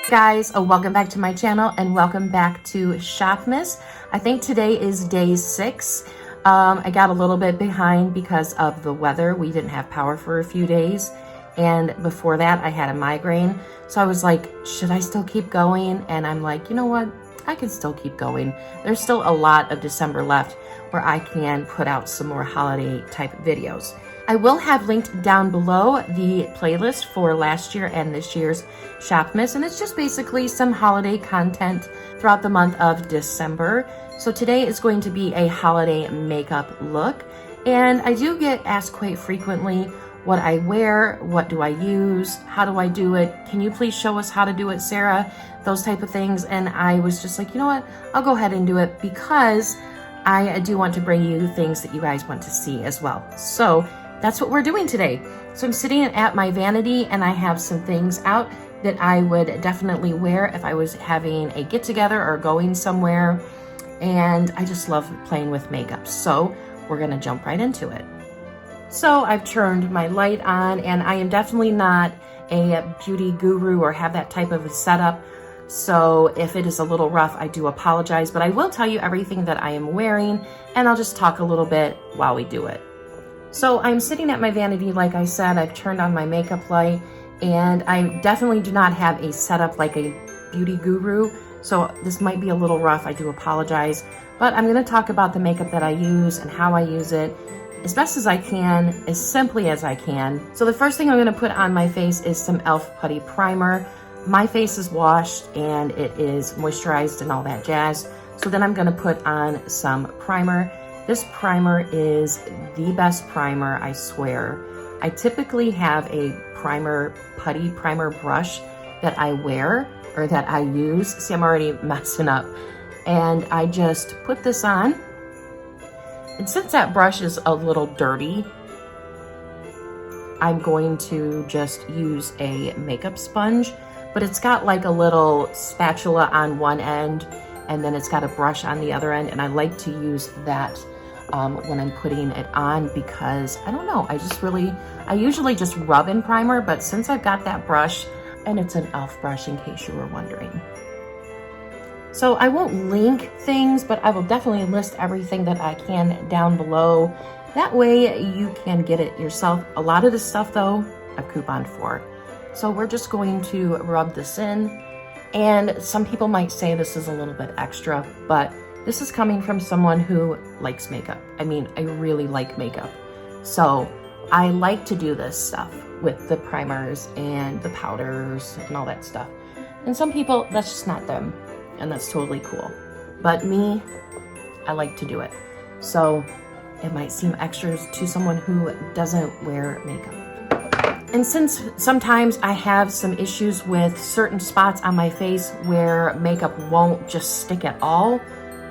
Guys, welcome back to my channel and welcome back to Shopmas. I think today is day 6. I got a little bit behind because of the weather. We didn't have power for a few days, and before that I had a migraine. So I was like, should I still keep going? And I'm like, you know what? I can still keep going. There's still a lot of December left where I can put out some more holiday type videos. I will have linked down below the playlist for last year and this year's Shopmas, and it's just basically some holiday content throughout the month of December. So today is going to be a holiday makeup look, and I do get asked quite frequently what I wear, what do I use, how do I do it, can you please show us how to do it, Sarah, those type of things. And I was just like, you know what, I'll go ahead and do it because I do want to bring you things that you guys want to see as well. So that's what we're doing today. So I'm sitting at my vanity and I have some things out that I would definitely wear if I was having a get together or going somewhere. And I just love playing with makeup. So we're gonna jump right into it. So I've turned my light on, and I am definitely not a beauty guru or have that type of a setup. So if it is a little rough, I do apologize, but I will tell you everything that I am wearing, and I'll just talk a little bit while we do it. So I'm sitting at my vanity, like I said, I've turned on my makeup light, and I definitely do not have a setup like a beauty guru. So this might be a little rough, I do apologize, but I'm gonna talk about the makeup that I use and how I use it as best as I can, as simply as I can. So the first thing I'm gonna put on my face is some e.l.f. Putty Primer. My face is washed and it is moisturized and all that jazz. So then I'm gonna put on some primer. This primer is the best primer, I swear. I typically have a putty primer brush that I wear or that I use. See, I'm already messing up. And I just put this on. And since that brush is a little dirty, I'm going to just use a makeup sponge, but it's got like a little spatula on one end and then it's got a brush on the other end. And I like to use that when I'm putting it on because I don't know, I usually just rub in primer, but since I've got that brush, and it's an e.l.f. brush in case you were wondering. So I won't link things, but I will definitely list everything that I can down below. That way you can get it yourself. A lot of this stuff though, I've couponed for. So we're just going to rub this in. And some people might say this is a little bit extra, but this is coming from someone who likes makeup. I mean, I really like makeup. So I like to do this stuff with the primers and the powders and all that stuff. And some people, that's just not them. And that's totally cool. But me, I like to do it. So it might seem extra to someone who doesn't wear makeup. And since sometimes I have some issues with certain spots on my face where makeup won't just stick at all,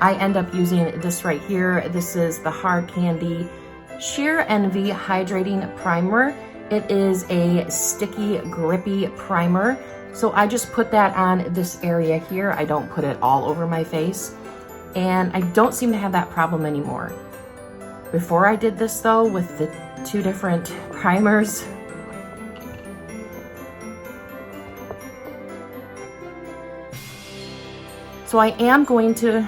I end up using this right here. This is the Hard Candy Sheer Envy Hydrating Primer. It is a sticky, grippy primer. So I just put that on this area here. I don't put it all over my face. And I don't seem to have that problem anymore. Before I did this though, with the 2 different primers, so I am going to,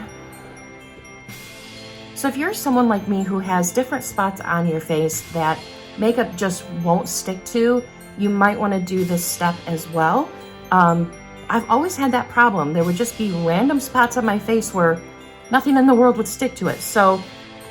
so if you're someone like me who has different spots on your face that makeup just won't stick to, you might want to do this step as well. I've always had that problem. There would just be random spots on my face where nothing in the world would stick to it. So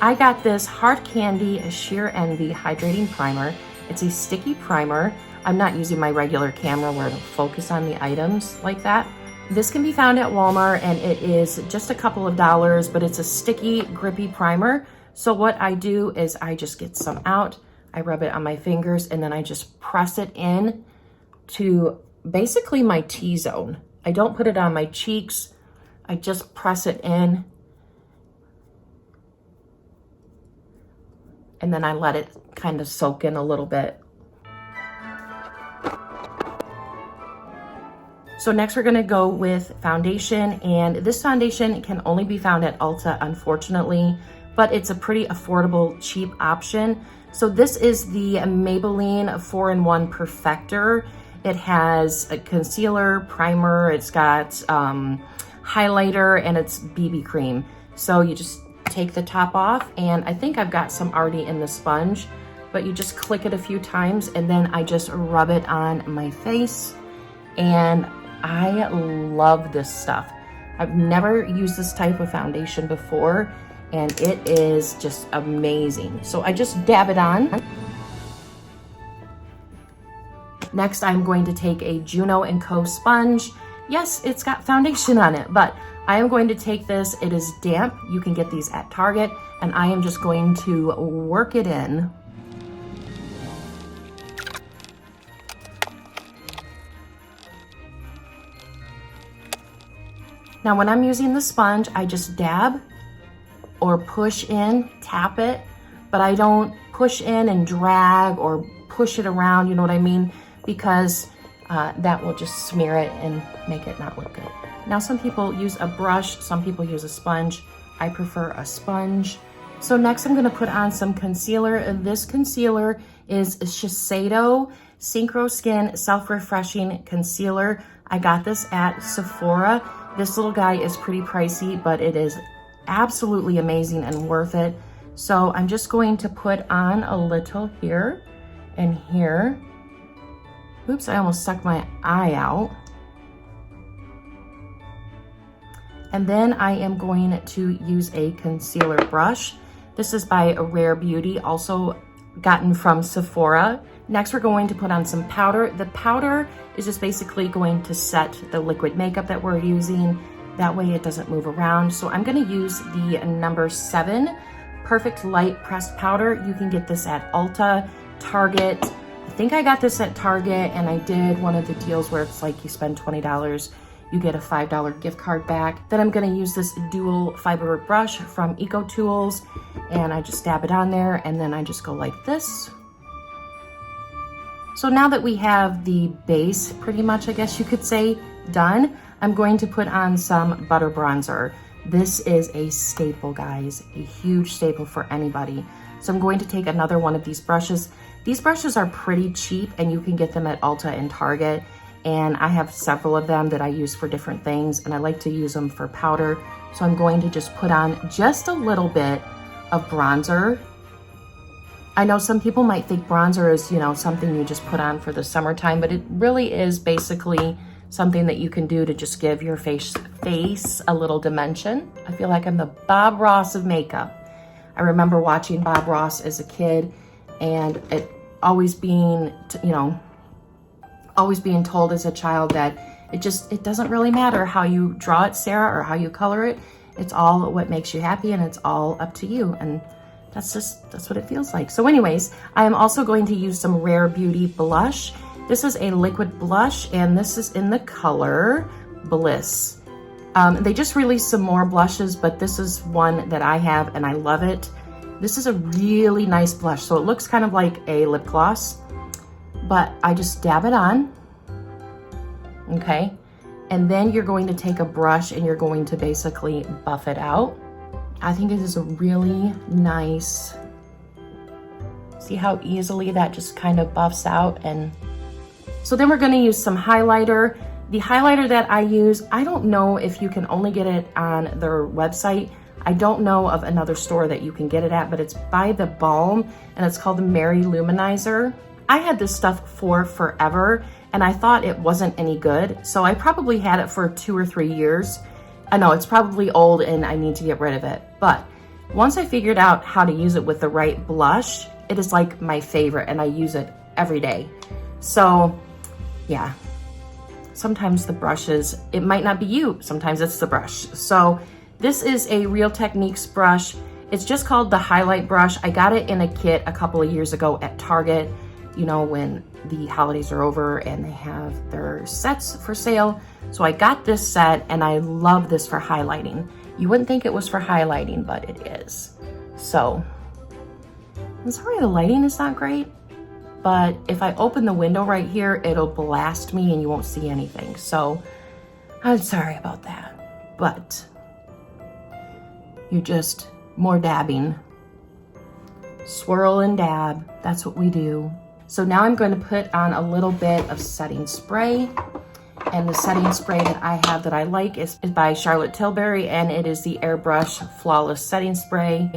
I got this Hard Candy Sheer Envy Hydrating Primer. It's a sticky primer. I'm not using my regular camera where it'll focus on the items like that. This can be found at Walmart and it is just a couple of dollars, but it's a sticky, grippy primer. So what I do is I just get some out, I rub it on my fingers, and then I just press it in to basically my T-zone. I don't put it on my cheeks. I just press it in. And then I let it kind of soak in a little bit. So next we're gonna go with foundation, and this foundation can only be found at Ulta, unfortunately, but it's a pretty affordable, cheap option. So this is the Maybelline 4-in-1 Perfector. It has a concealer, primer, it's got highlighter, and it's BB cream. So you just take the top off, and I think I've got some already in the sponge, but you just click it a few times, and then I just rub it on my face, and I love this stuff. I've never used this type of foundation before, and it is just amazing. So I just dab it on. Next, I'm going to take a Juno & Co. sponge. Yes, it's got foundation on it, but I am going to take this. It is damp. You can get these at Target, and I am just going to work it in. Now, when I'm using the sponge, I just dab or push in, tap it, but I don't push in and drag or push it around, you know what I mean? Because that will just smear it and make it not look good. Now, some people use a brush, some people use a sponge. I prefer a sponge. So next I'm gonna put on some concealer. And this concealer is Shiseido Synchro Skin Self-Refreshing Concealer. I got this at Sephora. This little guy is pretty pricey, but it is absolutely amazing and worth it. So I'm just going to put on a little here and here. Oops, I almost stuck my eye out. And then I am going to use a concealer brush. This is by Rare Beauty, also gotten from Sephora. Next, we're going to put on some powder. The powder is just basically going to set the liquid makeup that we're using. That way it doesn't move around. So I'm gonna use the number 7 Perfect Light Pressed Powder. You can get this at Ulta, Target. I think I got this at Target, and I did one of the deals where it's like you spend $20, you get a $5 gift card back. Then I'm gonna use this dual fiber brush from Eco Tools, and I just dab it on there, and then I just go like this. So now that we have the base, pretty much, I guess you could say, done, I'm going to put on some butter bronzer. This is a staple, guys, a huge staple for anybody. So I'm going to take another one of these brushes. These brushes are pretty cheap, and you can get them at Ulta and Target. And I have several of them that I use for different things, and I like to use them for powder. So I'm going to just put on just a little bit of bronzer. I know some people might think bronzer is, you know, something you just put on for the summertime, but it really is basically something that you can do to just give your face a little dimension. I feel like I'm the Bob Ross of makeup. I remember watching Bob Ross as a kid, and it always being, you know, always being told as a child that it doesn't really matter how you draw it, Sarah, or how you color it. It's all what makes you happy, and it's all up to you. And that's what it feels like. So anyways, I am also going to use some Rare Beauty blush. This is a liquid blush, and this is in the color Bliss. They just released some more blushes, but this is one that I have, and I love it. This is a really nice blush. So it looks kind of like a lip gloss, but I just dab it on, okay? And then you're going to take a brush and you're going to basically buff it out. I think it is a really nice, see how easily that just kind of buffs out. And so then we're gonna use some highlighter. The highlighter that I use, I don't know if you can only get it on their website. I don't know of another store that you can get it at, but it's by The Balm, and it's called the Mary Luminizer. I had this stuff for forever, and I thought it wasn't any good. So I probably had it for 2 or 3 years. I know it's probably old and I need to get rid of it. But once I figured out how to use it with the right blush, it is like my favorite, and I use it every day. So yeah, sometimes the brushes, it might not be you, sometimes it's the brush. So this is a Real Techniques brush. It's just called the highlight brush. I got it in a kit a couple of years ago at Target, you know, when the holidays are over and they have their sets for sale. So I got this set, and I love this for highlighting. You wouldn't think it was for highlighting, but it is. So I'm sorry the lighting is not great, but if I open the window right here, it'll blast me and you won't see anything. So I'm sorry about that, but you just more dabbing. Swirl and dab, that's what we do. So now I'm going to put on a little bit of setting spray. And the setting spray that I have that I like is by Charlotte Tilbury, and it is the Airbrush Flawless Setting Spray.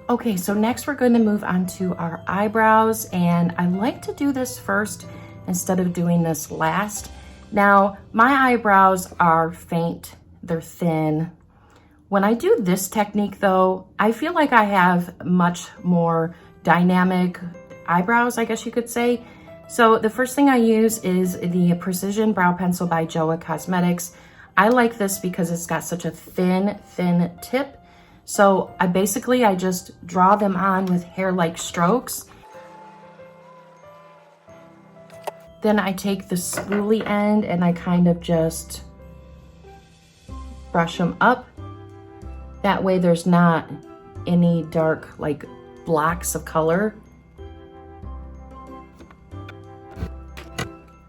Okay, so next we're going to move on to our eyebrows, and I like to do this first instead of doing this last. Now, my eyebrows are faint, they're thin. When I do this technique though, I feel like I have much more dynamic eyebrows, I guess you could say. So the first thing I use is the Precision Brow Pencil by Joa Cosmetics. I like this because it's got such a thin tip. So I just draw them on with hair-like strokes. Then I take the spoolie end and I kind of just brush them up. That way there's not any dark like blocks of color.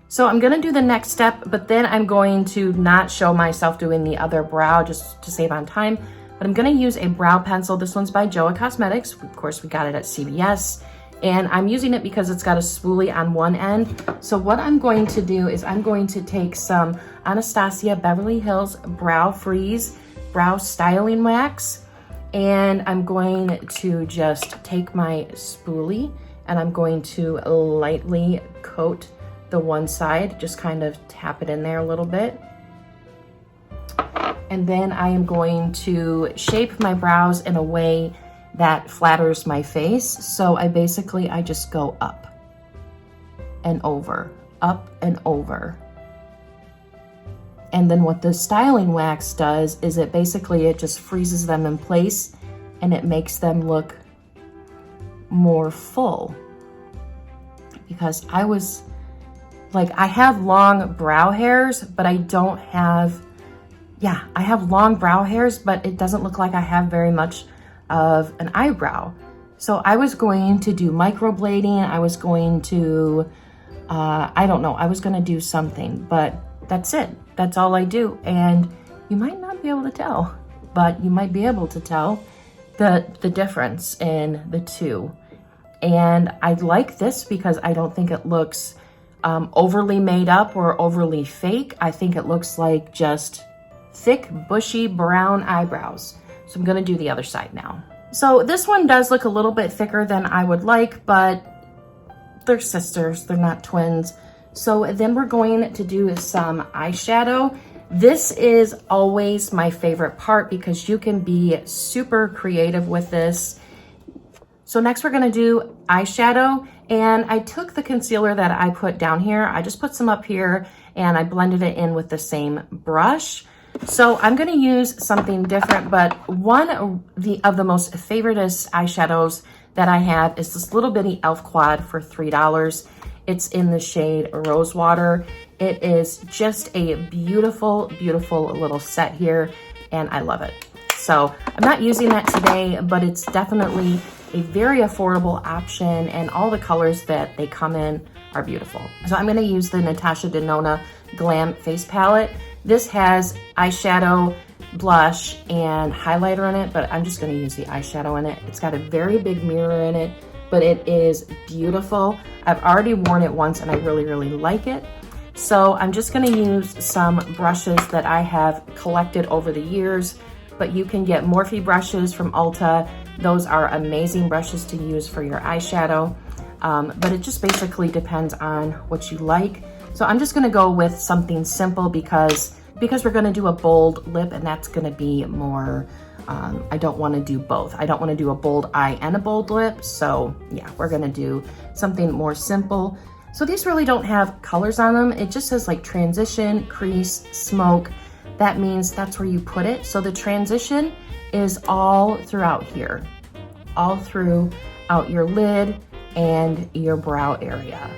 So I'm gonna do the next step, but then I'm going to not show myself doing the other brow just to save on time, but I'm gonna use a brow pencil. This one's by Joa Cosmetics. Of course, we got it at CVS, and I'm using it because it's got a spoolie on one end. So what I'm going to do is I'm going to take some Anastasia Beverly Hills Brow Freeze Brow Styling Wax, and I'm going to just take my spoolie and I'm going to lightly coat the one side, just kind of tap it in there a little bit. And then I am going to shape my brows in a way that flatters my face. So I just go up and over, up and over. And then what the styling wax does is it just freezes them in place and it makes them look more full. Because I have long brow hairs, but I have long brow hairs, but it doesn't look like I have very much of an eyebrow. So I was going to do microblading. I was going to, I was going to do something, but that's it. That's all I do. And you might not be able to tell, but you might be able to tell the difference in the two. And I like this because I don't think it looks overly made up or overly fake. I think it looks like just thick, bushy, brown eyebrows. So I'm gonna do the other side now. So this one does look a little bit thicker than I would like, but they're sisters, they're not twins. So then we're going to do some eyeshadow. This is always my favorite part because you can be super creative with this. So next we're gonna do eyeshadow, and I took the concealer that I put down here, I just put some up here and I blended it in with the same brush. So I'm gonna use something different, but one of the most favoriteest eyeshadows that I have is this little bitty e.l.f. quad for $3. It's in the shade Rosewater. It is just a beautiful, beautiful little set here, and I love it. So I'm not using that today, but it's definitely a very affordable option, and all the colors that they come in are beautiful. So I'm gonna use the Natasha Denona Glam Face Palette. This has eyeshadow, blush, and highlighter in it, but I'm just gonna use the eyeshadow in it. It's got a very big mirror in it, but it is beautiful. I've already worn it once and I really, really like it. So I'm just gonna use some brushes that I have collected over the years, but you can get Morphe brushes from Ulta. Those are amazing brushes to use for your eyeshadow, but it just basically depends on what you like. So I'm just gonna go with something simple because we're gonna do a bold lip, and that's gonna be more, I don't wanna do both. I don't wanna do a bold eye and a bold lip. So yeah, we're gonna do something more simple. So these really don't have colors on them. It just says like transition, crease, smoke. That means that's where you put it. So the transition is all throughout here, all throughout your lid and your brow area.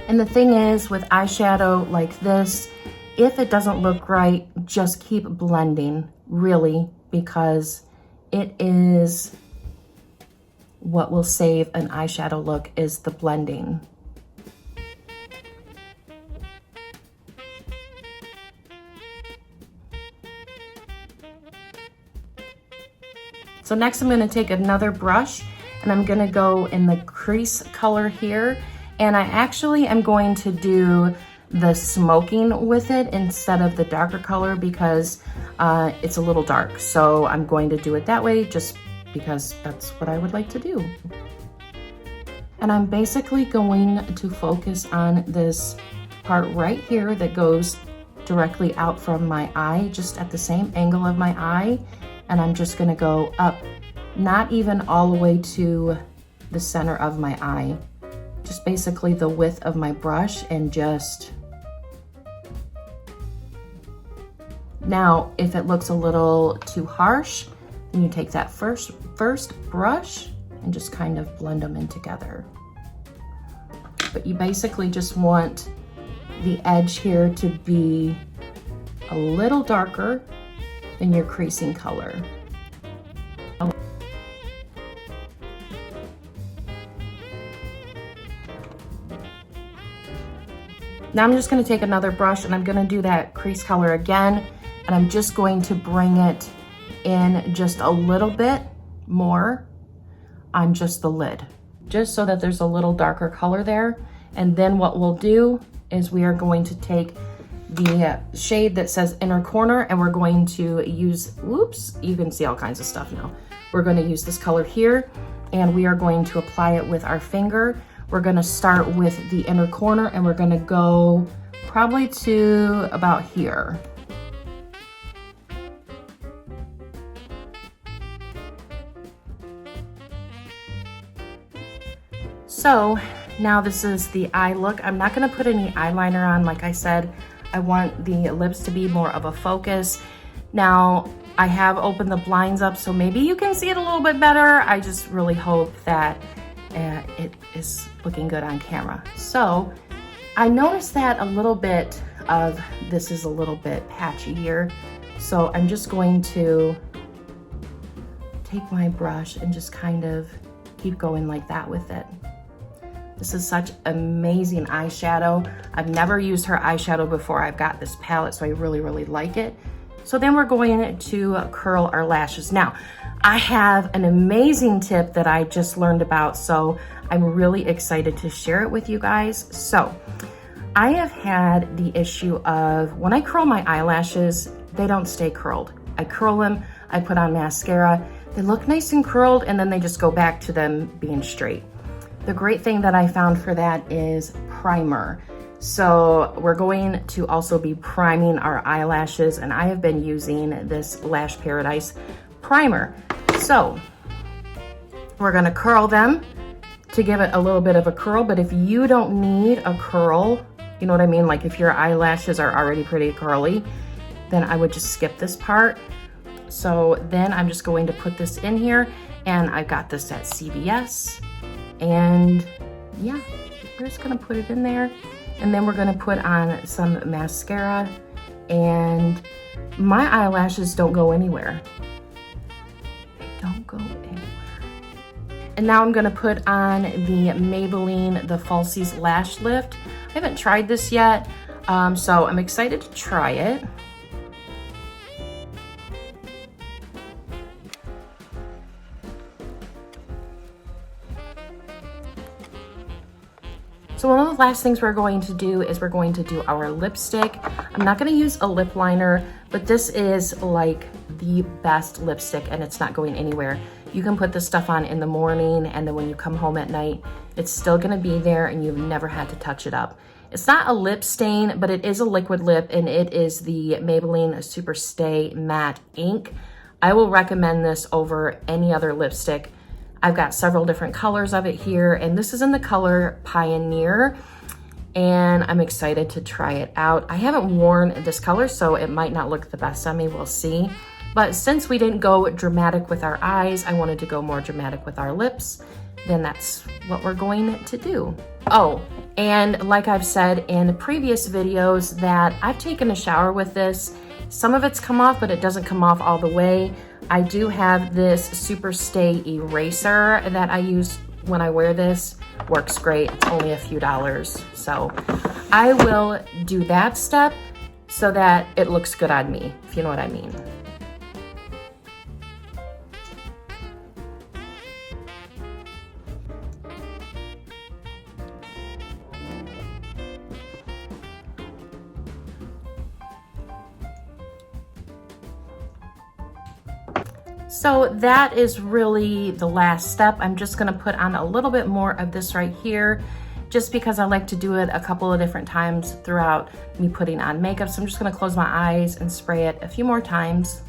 And the thing is, with eyeshadow like this, if it doesn't look right, just keep blending, really, because it is what will save an eyeshadow look, is the blending. So next I'm gonna take another brush and I'm gonna go in the crease color here. And I actually am going to do the smoking with it instead of the darker color because it's a little dark. So I'm going to do it that way just because that's what I would like to do. And I'm basically going to focus on this part right here that goes directly out from my eye, just at the same angle of my eye. And I'm just gonna go up, not even all the way to the center of my eye, just basically the width of my brush and just. Now, if it looks a little too harsh, then you take that first brush and just kind of blend them in together. But you basically just want the edge here to be a little darker than your creasing color. Now I'm just gonna take another brush and I'm gonna do that crease color again, and I'm just going to bring it in just a little bit more on just the lid, just so that there's a little darker color there. And then what we'll do is we are going to take the shade that says inner corner and we're going to use, whoops, you can see all kinds of stuff now. We're going to use this color here and we are going to apply it with our finger. We're going to start with the inner corner and we're going to go probably to about here. So now this is the eye look. I'm not gonna put any eyeliner on. Like I said, I want the lips to be more of a focus. Now, I have opened the blinds up, so maybe you can see it a little bit better. I just really hope that it is looking good on camera. So I noticed that a little bit of this is a little bit patchy here. So I'm just going to take my brush and just kind of keep going like that with it. This is such amazing eyeshadow. I've never used her eyeshadow before. I've got this palette, so I really, really like it. So then we're going to curl our lashes. Now, I have an amazing tip that I just learned about, so I'm really excited to share it with you guys. So I have had the issue of when I curl my eyelashes, they don't stay curled. I curl them, I put on mascara, they look nice and curled, and then they just go back to them being straight. The great thing that I found for that is primer. So we're going to also be priming our eyelashes, and I have been using this Lash Paradise primer. So we're gonna curl them to give it a little bit of a curl, but if you don't need a curl, you know what I mean? Like if your eyelashes are already pretty curly, then I would just skip this part. So then I'm just going to put this in here, and I got this at CVS. And yeah, we're just gonna put it in there. And then we're gonna put on some mascara, and my eyelashes don't go anywhere. They don't go anywhere. And now I'm gonna put on the Maybelline The Falsies Lash Lift. I haven't tried this yet, so I'm excited to try it. So one of the last things we're going to do is we're going to do our lipstick. I'm not gonna use a lip liner, but this is like the best lipstick and it's not going anywhere. You can put this stuff on in the morning, and then when you come home at night, it's still gonna be there and you've never had to touch it up. It's not a lip stain, but it is a liquid lip, and it is the Maybelline Super Stay Matte Ink. I will recommend this over any other lipstick. I've got several different colors of it here, and this is in the color Pioneer, and I'm excited to try it out. I haven't worn this color, so it might not look the best on me, we'll see. But since we didn't go dramatic with our eyes, I wanted to go more dramatic with our lips, then that's what we're going to do. Oh, and like I've said in previous videos that I've taken a shower with this. Some of it's come off, but it doesn't come off all the way. I do have this Super Stay eraser that I use when I wear this. Works great, it's only a few dollars. So I will do that step so that it looks good on me, if you know what I mean. So that is really the last step. I'm just gonna put on a little bit more of this right here, just because I like to do it a couple of different times throughout me putting on makeup. So I'm just gonna close my eyes and spray it a few more times.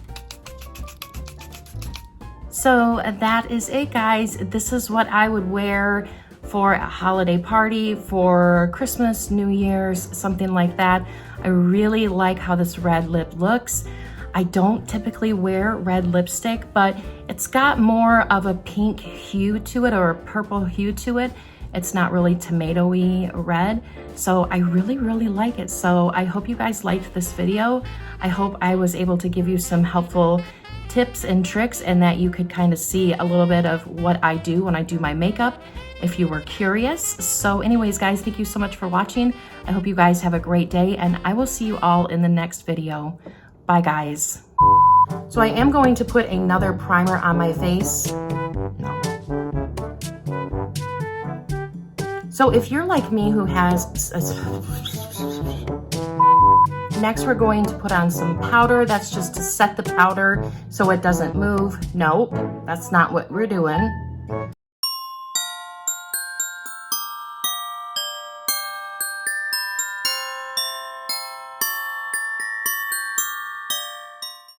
So that is it, guys. This is what I would wear for a holiday party, for Christmas, New Year's, something like that. I really like how this red lip looks. I don't typically wear red lipstick, but it's got more of a pink hue to it, or a purple hue to it. It's not really tomatoey red. So I really, really like it. So I hope you guys liked this video. I hope I was able to give you some helpful tips and tricks, and that you could kind of see a little bit of what I do when I do my makeup, if you were curious. So anyways, guys, thank you so much for watching. I hope you guys have a great day, and I will see you all in the next video. Bye, guys. So I am going to put another primer on my face. No. So if you're like me who has... Next, we're going to put on some powder. That's just to set the powder so it doesn't move. Nope, that's not what we're doing.